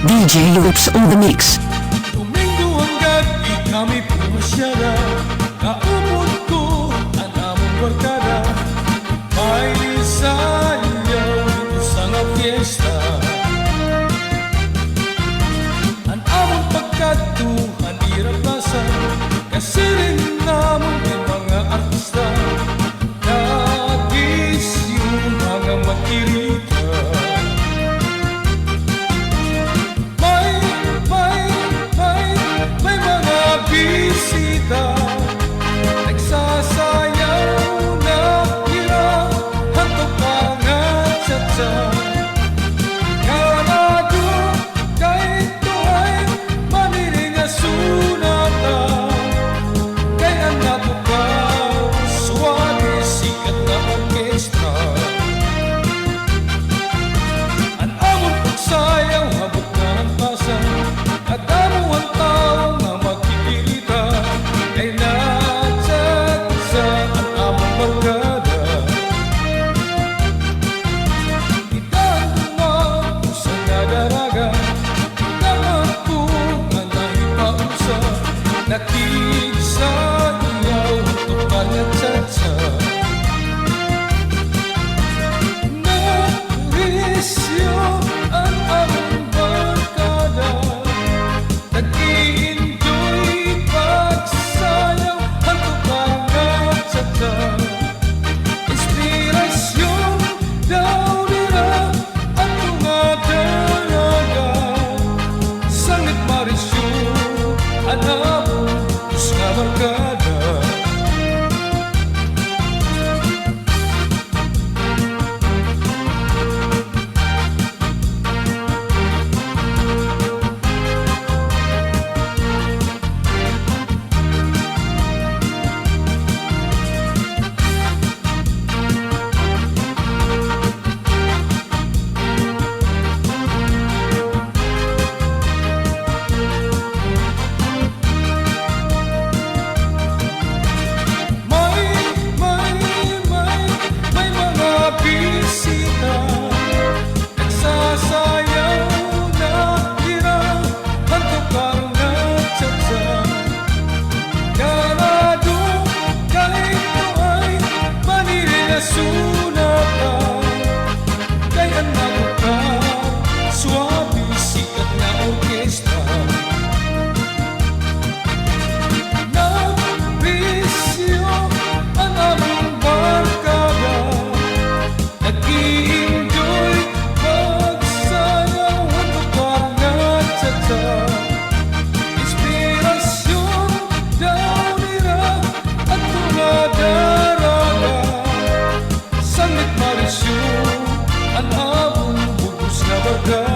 DJ Loops on the mix. Domingo ang gabi kami pumasyara, naumod ko ang among barkada. May lisayaw dito sa nga fiesta. Ang among pagkatuhan iraplasan, kasi rin namon may mga artista. Nagis yung mga makirita. May mga bisita, nagsasayaw na hirap, hantok pa nga tsa-tsa. Kanado kahit ito ay maniling na sunata, kaya natukaw suwagi sikat na orkestra. Ang among pagsayaw habot na ng pasa, at amo ang tao na magkikita, ay natsatsa ang among barkada. Itang sa nga daraga, naman po nga naipausa, nakiksayaw ito pa nga tsatsa. Narisyo ang among barkada, nag-i-enjoy pagsayaw, hantok pa nga tsatsa. Inspirasyon daw nila ang mga dalaga, sangit marisyon ang among nga barkada. May mga bisita, nagsasayaw na hirap, hantok pa nga tsa-tsa. Kanado kahit ito ay maniling na sunata, kaya natukaw suwabi sikat na orkestra. Nabisyo ang among barkada, nag-i-enjoy pagsayaw, hantok pa nga tsa-tsa. Inspirasyon daw nila at mga daraga, sangit marisyon ang among bugos na barkada.